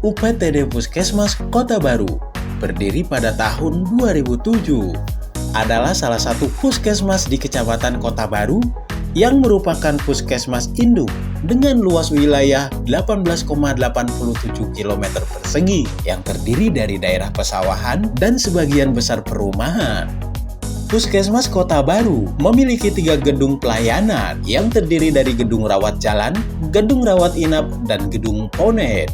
UPTD Puskesmas Kota Baru, berdiri pada tahun 2007, adalah salah satu puskesmas di Kecamatan Kota Baru yang merupakan puskesmas induk dengan luas wilayah 18,87 km persegi yang terdiri dari daerah pesawahan dan sebagian besar perumahan. Puskesmas Kota Baru memiliki 3 gedung pelayanan yang terdiri dari gedung rawat jalan, gedung rawat inap, dan gedung ponet.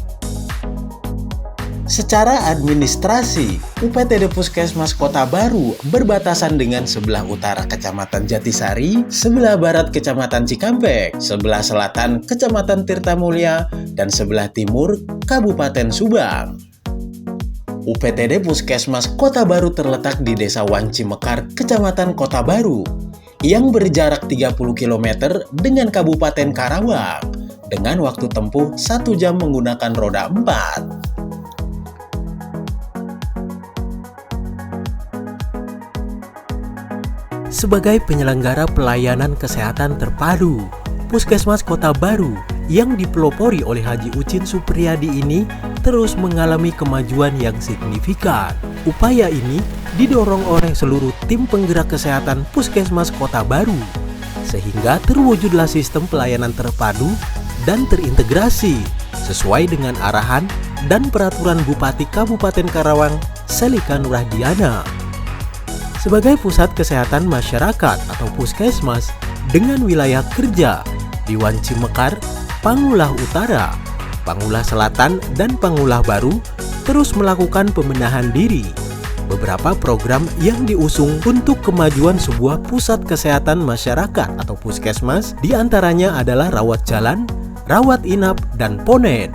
Secara administrasi, UPTD Puskesmas Kota Baru berbatasan dengan sebelah utara Kecamatan Jatisari, sebelah barat Kecamatan Cikampek, sebelah selatan Kecamatan Tirtamulya, dan sebelah timur Kabupaten Subang. UPTD Puskesmas Kota Baru terletak di Desa Wanci Mekar, Kecamatan Kota Baru, yang berjarak 30 km dengan Kabupaten Karawang, dengan waktu tempuh 1 jam menggunakan roda 4. Sebagai penyelenggara pelayanan kesehatan terpadu, Puskesmas Kota Baru yang dipelopori oleh Haji Uchin Supriyadi ini terus mengalami kemajuan yang signifikan. Upaya ini didorong oleh seluruh tim penggerak kesehatan Puskesmas Kota Baru, sehingga terwujudlah sistem pelayanan terpadu dan terintegrasi sesuai dengan arahan dan peraturan Bupati Kabupaten Karawang, Selika Nurahdiana. Sebagai pusat kesehatan masyarakat atau puskesmas dengan wilayah kerja di Wanci Mekar, Pangulah Utara, Pangulah Selatan, dan Pangulah Baru terus melakukan pembenahan diri. Beberapa program yang diusung untuk kemajuan sebuah pusat kesehatan masyarakat atau puskesmas diantaranya adalah rawat jalan, rawat inap, dan ponet.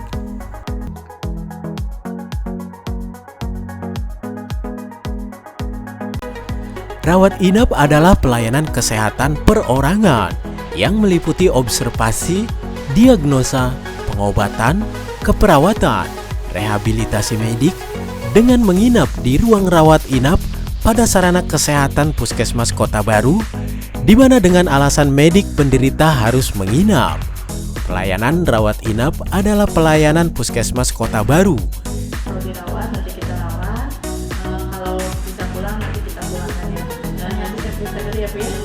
Rawat inap adalah pelayanan kesehatan perorangan yang meliputi observasi, diagnosa, pengobatan, keperawatan, rehabilitasi medik, dengan menginap di ruang rawat inap pada sarana kesehatan Puskesmas Kota Baru, di mana dengan alasan medik penderita harus menginap. Pelayanan rawat inap adalah pelayanan Puskesmas Kota Baru. Kalau dirawat, nanti kita rawat. Kalau bisa pulang, nanti kita pulangkan ya. Dan nanti saya periksa dulu ya, Bu ya.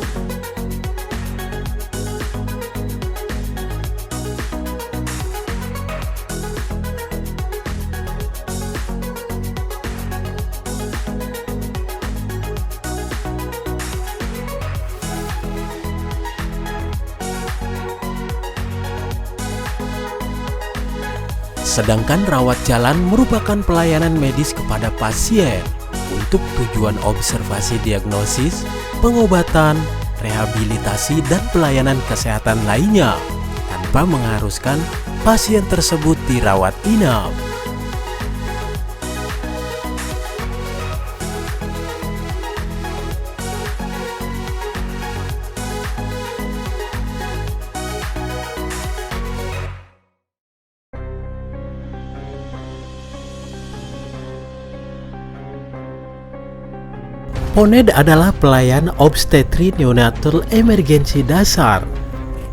Sedangkan rawat jalan merupakan pelayanan medis kepada pasien untuk tujuan observasi diagnosis, pengobatan, rehabilitasi, dan pelayanan kesehatan lainnya tanpa mengharuskan pasien tersebut dirawat inap. Poned adalah pelayan obstetri neonatal emergensi dasar.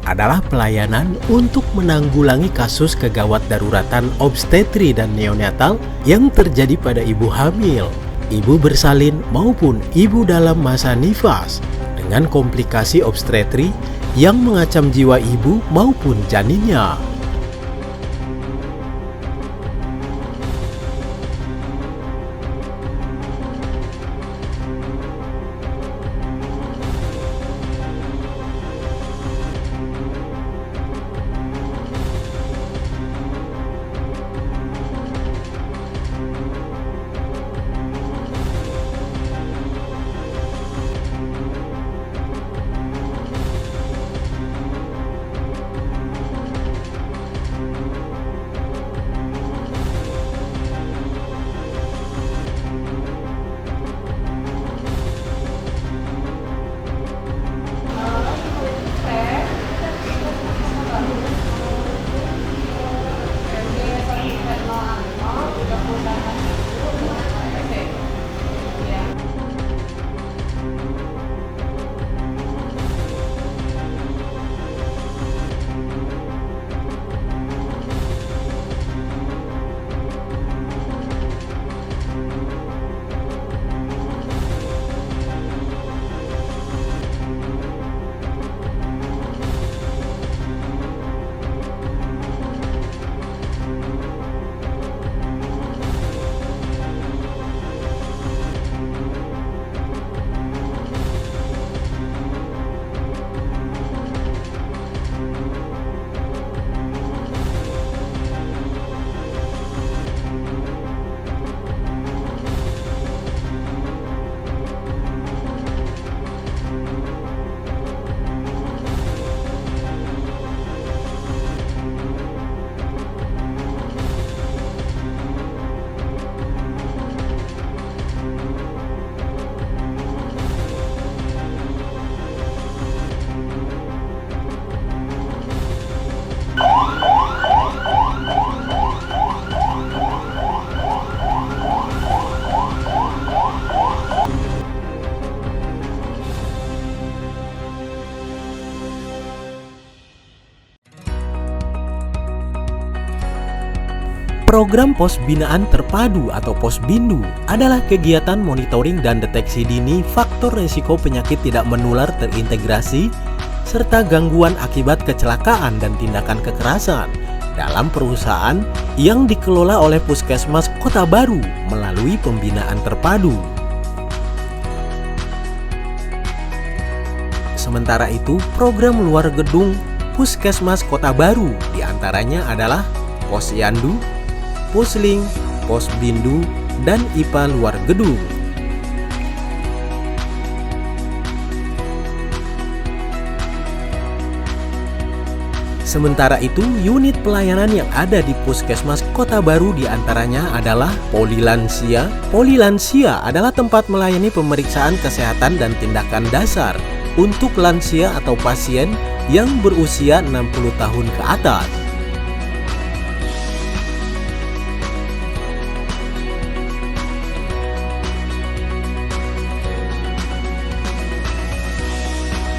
Adalah pelayanan untuk menanggulangi kasus kegawat daruratan obstetri dan neonatal yang terjadi pada ibu hamil, ibu bersalin maupun ibu dalam masa nifas dengan komplikasi obstetri yang mengancam jiwa ibu maupun janinnya. Program Pos Binaan Terpadu atau Posbindu adalah kegiatan monitoring dan deteksi dini faktor risiko penyakit tidak menular terintegrasi serta gangguan akibat kecelakaan dan tindakan kekerasan dalam perusahaan yang dikelola oleh Puskesmas Kota Baru melalui pembinaan terpadu. Sementara itu, program luar gedung Puskesmas Kota Baru diantaranya adalah Posyandu, Pusling, Posbindu, dan IPA luar gedung. Sementara itu, unit pelayanan yang ada di Puskesmas Kota Baru diantaranya adalah Polilansia. Polilansia adalah tempat melayani pemeriksaan kesehatan dan tindakan dasar untuk lansia atau pasien yang berusia 60 tahun ke atas.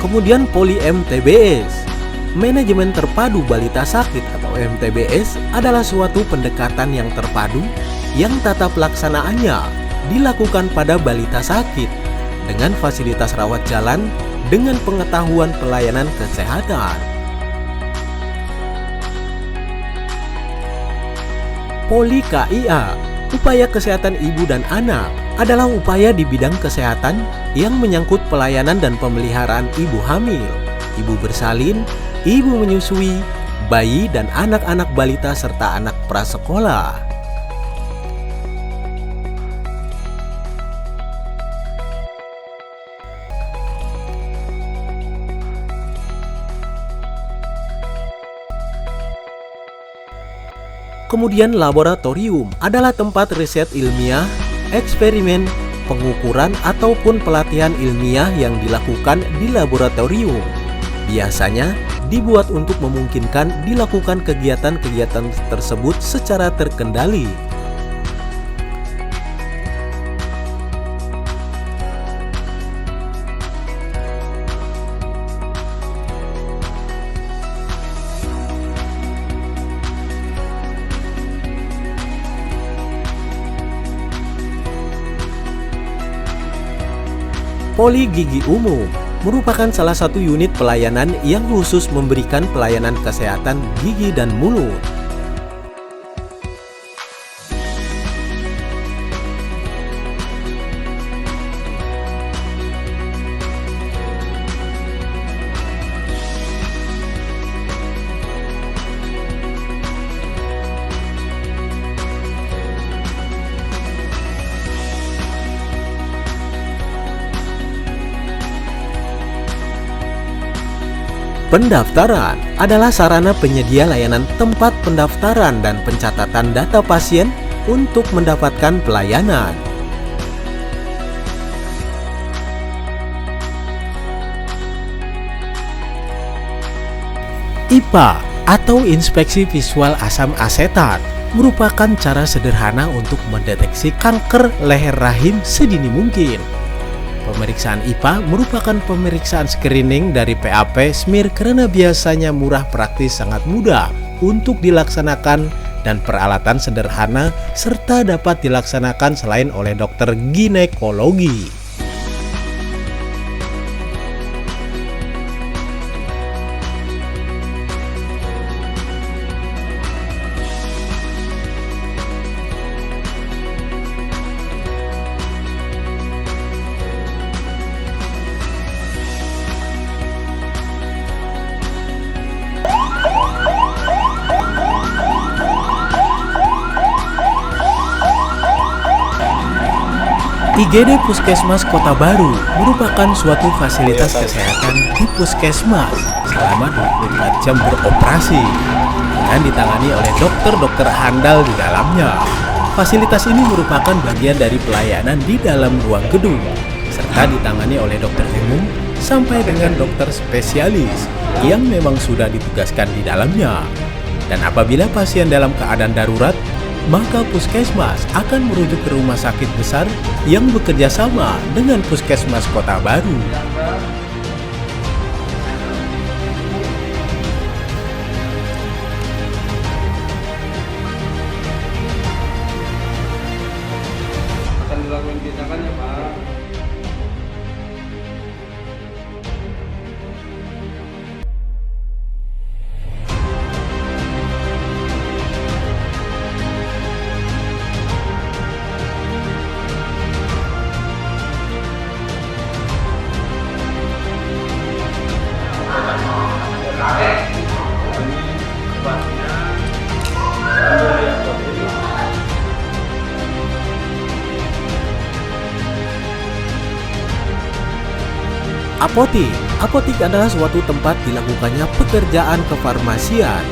Kemudian Poli MTBS. Manajemen Terpadu Balita Sakit atau MTBS adalah suatu pendekatan yang terpadu yang tata pelaksanaannya dilakukan pada balita sakit dengan fasilitas rawat jalan dengan pengetahuan pelayanan kesehatan. Poli KIA, upaya kesehatan ibu dan anak, adalah upaya di bidang kesehatan yang menyangkut pelayanan dan pemeliharaan ibu hamil, ibu bersalin, ibu menyusui, bayi dan anak-anak balita serta anak prasekolah. Kemudian laboratorium adalah tempat riset ilmiah, eksperimen, pengukuran ataupun pelatihan ilmiah yang dilakukan di laboratorium. Biasanya dibuat untuk memungkinkan dilakukan kegiatan-kegiatan tersebut secara terkendali. Poli Gigi Umum merupakan salah satu unit pelayanan yang khusus memberikan pelayanan kesehatan gigi dan mulut. Pendaftaran adalah sarana penyedia layanan tempat pendaftaran dan pencatatan data pasien untuk mendapatkan pelayanan. IPA atau inspeksi visual asam asetat merupakan cara sederhana untuk mendeteksi kanker leher rahim sedini mungkin. Pemeriksaan IPA merupakan pemeriksaan screening dari PAP smear karena biasanya murah, praktis, sangat mudah untuk dilaksanakan dan peralatan sederhana serta dapat dilaksanakan selain oleh dokter ginekologi. IGD Puskesmas Kota Baru merupakan suatu fasilitas kesehatan di Puskesmas selama 24 jam beroperasi dan ditangani oleh dokter-dokter handal di dalamnya. Fasilitas ini merupakan bagian dari pelayanan di dalam ruang gedung serta ditangani oleh dokter umum sampai dengan dokter spesialis yang memang sudah ditugaskan di dalamnya. Dan apabila pasien dalam keadaan darurat, maka Puskesmas akan merujuk ke rumah sakit besar yang bekerja sama dengan Puskesmas Kota Baru. Apotik adalah suatu tempat dilakukannya pekerjaan kefarmasian,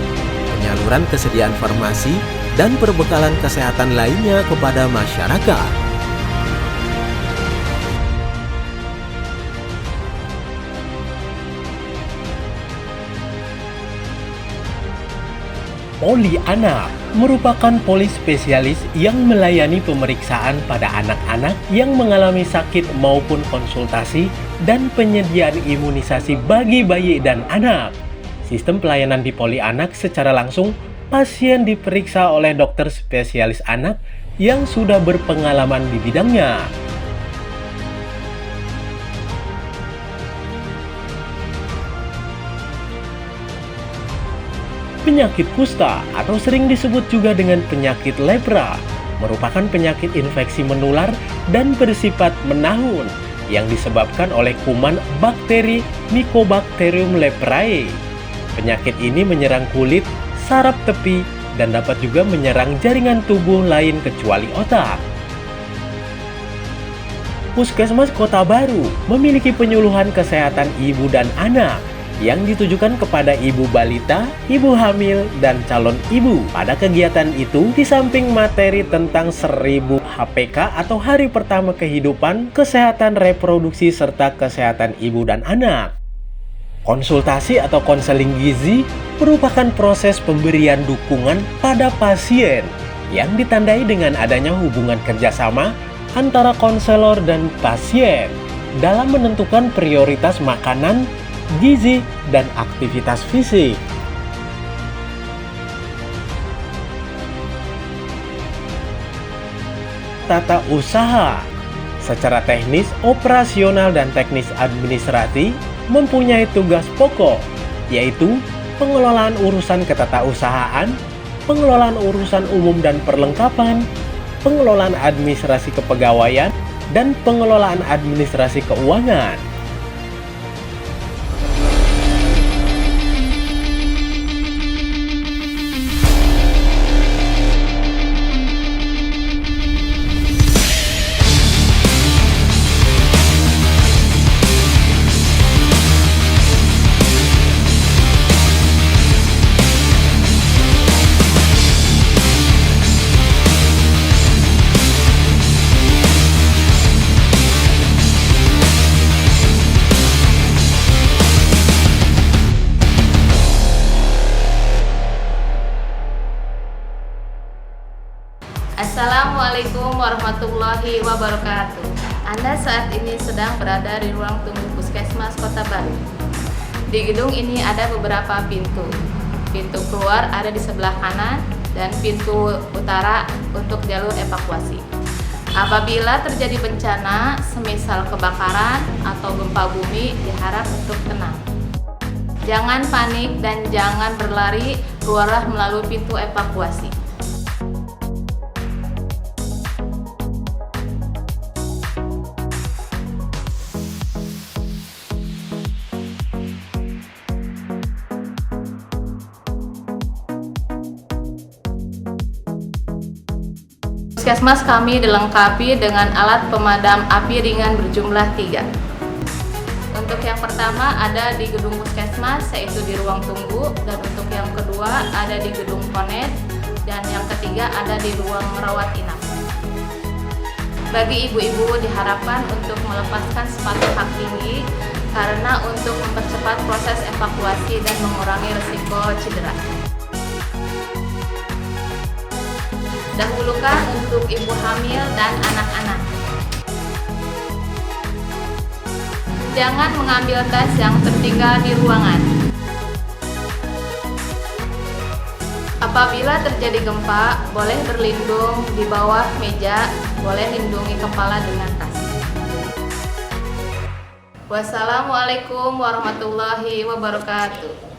penyaluran kesediaan farmasi, dan perbekalan kesehatan lainnya kepada masyarakat. Poli Anak merupakan poli spesialis yang melayani pemeriksaan pada anak-anak yang mengalami sakit maupun konsultasi dan penyediaan imunisasi bagi bayi dan anak. Sistem pelayanan di Poli Anak secara langsung, pasien diperiksa oleh dokter spesialis anak yang sudah berpengalaman di bidangnya. Penyakit kusta atau sering disebut juga dengan penyakit lepra merupakan penyakit infeksi menular dan bersifat menahun yang disebabkan oleh kuman bakteri Mycobacterium leprae. Penyakit ini menyerang kulit, saraf tepi, dan dapat juga menyerang jaringan tubuh lain kecuali otak. Puskesmas Kota Baru memiliki penyuluhan kesehatan ibu dan anak yang ditujukan kepada ibu balita, ibu hamil, dan calon ibu. Pada kegiatan itu, di samping materi tentang 1000 HPK atau hari pertama kehidupan, kesehatan reproduksi, serta kesehatan ibu dan anak. Konsultasi atau konseling gizi merupakan proses pemberian dukungan pada pasien yang ditandai dengan adanya hubungan kerjasama antara konselor dan pasien dalam menentukan prioritas makanan, gizi, dan aktivitas fisik. Tata usaha secara teknis, operasional, dan teknis administrasi mempunyai tugas pokok, yaitu pengelolaan urusan ketatausahaan, pengelolaan urusan umum dan perlengkapan, pengelolaan administrasi kepegawaian, dan pengelolaan administrasi keuangan. Assalamualaikum warahmatullahi wabarakatuh. Anda saat ini sedang berada di ruang tunggu Puskesmas Kota Baru. Di gedung ini ada beberapa pintu. Pintu keluar ada di sebelah kanan dan pintu utara untuk jalur evakuasi. Apabila terjadi bencana, semisal kebakaran atau gempa bumi, diharap untuk tenang. Jangan panik dan jangan berlari, keluarlah melalui pintu evakuasi. Puskesmas kami dilengkapi dengan alat pemadam api ringan berjumlah 3. Untuk yang pertama ada di gedung Puskesmas, yaitu di ruang tunggu, dan untuk yang kedua ada di gedung Ponet, dan yang ketiga ada di ruang rawat inap. Bagi ibu-ibu diharapkan untuk melepaskan sepatu kaki tinggi karena untuk mempercepat proses evakuasi dan mengurangi risiko cedera. Dahulukan untuk ibu hamil dan anak-anak. Jangan mengambil tas yang tertinggal di ruangan. Apabila terjadi gempa, boleh berlindung di bawah meja, boleh lindungi kepala dengan tas. Wassalamualaikum warahmatullahi wabarakatuh.